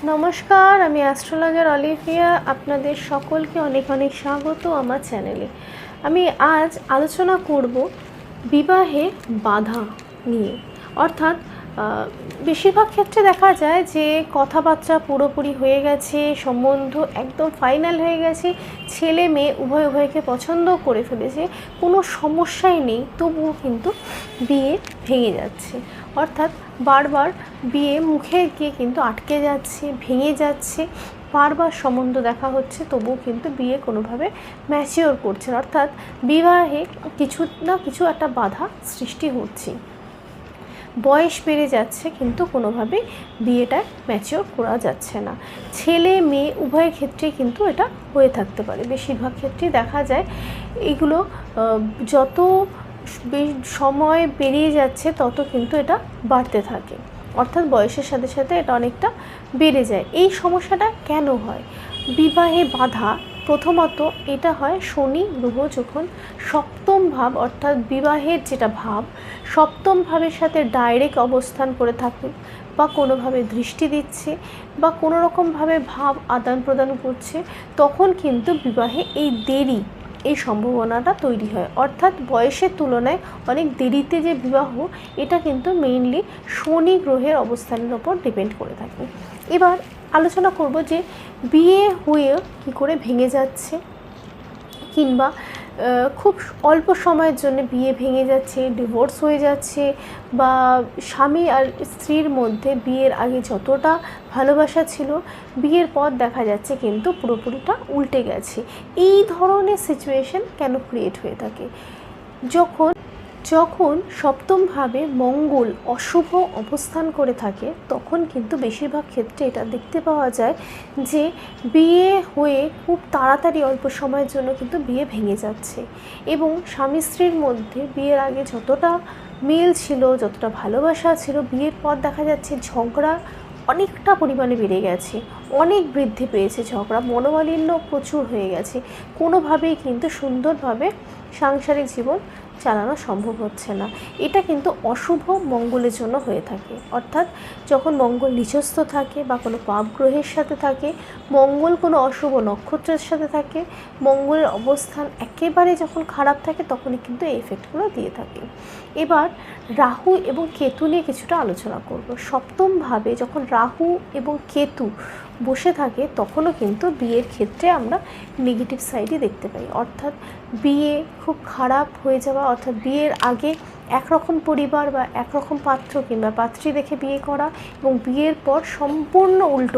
নমস্কার, আমি astrologer Olivia. আপনাদের সকলকে অনেক অনেক স্বাগত আমার চ্যানেলে। আমি আজ আলোচনা করব বিবাহে বাধা নিয়ে। অর্থাৎ বেশিরভাগ ক্ষেত্রে দেখা যায় যে কথাবার্তা পুরোপুরি হয়ে গেছে, সম্বন্ধ একদম ফাইনাল হয়ে গেছে, ছেলে মেয়ে উভয়কে পছন্দ করে ফেলেছে, কোনো সমস্যাই নেই, তবুও কিন্তু বিয়ে ভেঙে যাচ্ছে। অর্থাৎ বারবার বিয়ে মুখে গিয়ে কিন্তু আটকে যাচ্ছে, ভেঙে যাচ্ছে, বারবার সম্বন্ধ দেখা হচ্ছে, তবুও কিন্তু বিয়ে কোনোভাবে ম্যাচিওর করছে না। অর্থাৎ বিবাহে কিছু না কিছু একটা বাধা সৃষ্টি হচ্ছে, বয়স বেড়ে যাচ্ছে, কিন্তু কোনোভাবেই বিয়েটা ম্যাচিওর করা যাচ্ছে না। ছেলে মেয়ে উভয় ক্ষেত্রেই কিন্তু এটা হয়ে থাকতে পারে। বেশিরভাগ ক্ষেত্রেই দেখা যায় এগুলো যত সময় পেরিয়ে যাচ্ছে তত কিন্তু এটা বাড়তে থাকে। অর্থাৎ বয়সের সাথে সাথে এটা অনেকটা বেড়ে যায়। এই সমস্যাটা কেন হয়? বিবাহে বাধা প্রথমত এটা হয় শনি গ্রহ যখন সপ্তম ভাব, অর্থাৎ বিবাহের যেটা ভাব, সপ্তম ভাবের সাথে ডাইরেক্ট অবস্থান করে থাকে, বা কোনোভাবে দৃষ্টি দিচ্ছে, বা কোনো রকমভাবে ভাব আদান প্রদান করছে, তখন কিন্তু বিবাহে এই সম্ভাবনাটা তৈরি হয়। অর্থাৎ বয়সের তুলনায় অনেক দেরিতে যে বিবাহ, এটা কিন্তু মেইনলি শনি গ্রহের অবস্থানের ওপর ডিপেন্ড করে থাকে। এবার আলোচনা করব যে বিয়ে হয়ে কী করে ভেঙে যাচ্ছে, কিংবা খুব অল্প সময়ের জন্য বিয়ে ভেঙে যাচ্ছে, ডিভোর্স হয়ে যাচ্ছে, বা স্বামী আর স্ত্রীর মধ্যে বিয়ের আগে যতটা ভালোবাসা ছিল, বিয়ের পর দেখা যাচ্ছে কিন্তু পুরোপুরিটা উল্টে গেছে। এই ধরনের সিচুয়েশন কেন ক্রিয়েট হয়ে থাকে? যখন সপ্তমভাবে মঙ্গল অশুভ অবস্থান করে থাকে, তখন কিন্তু বেশিরভাগ ক্ষেত্রে এটা দেখতে পাওয়া যায় যে বিয়ে হয়ে খুব তাড়াতাড়ি অল্প সময়ের জন্য কিন্তু বিয়ে ভেঙে যাচ্ছে, এবং স্বামী স্ত্রীর মধ্যে বিয়ের আগে যতটা মিল ছিল, যতটা ভালোবাসা ছিল, বিয়ের পর দেখা যাচ্ছে ঝগড়া অনেকটা পরিমাণে বেড়ে গেছে, অনেক বৃদ্ধি পেয়েছে ঝগড়া, মনোমালিন্য প্রচুর হয়ে গেছে, কোনোভাবেই কিন্তু সুন্দরভাবে সাংসারিক জীবন চালানো সম্ভব হচ্ছে না। এটা কিন্তু অশুভ মঙ্গলের জন্য হয়ে থাকে। অর্থাৎ যখন মঙ্গল নিচস্থ থাকে বা কোনো পাপ গ্রহের সাথে থাকে, মঙ্গল কোনো অশুভ নক্ষত্রের সাথে থাকে, মঙ্গলের অবস্থান একেবারে যখন খারাপ থাকে, তখনই কিন্তু এই এফেক্টগুলো দিয়ে থাকে। এবার রাহু এবং কেতু নিয়ে কিছুটা আলোচনা করব। সপ্তমভাবে যখন রাহু এবং কেতু বসে থাকে, তখনও কিন্তু বিয়ের ক্ষেত্রে আমরা নেগেটিভ সাইডই দেখতে পাই। অর্থাৎ বিয়ে খুব খারাপ হয়ে যাওয়া, অর্থাৎ বিয়ের আগে একরকম পরিবার বা একরকম পাত্র কিংবা পাত্রী দেখে বিয়ে করা, এবং বিয়ের পর সম্পূর্ণ উল্টো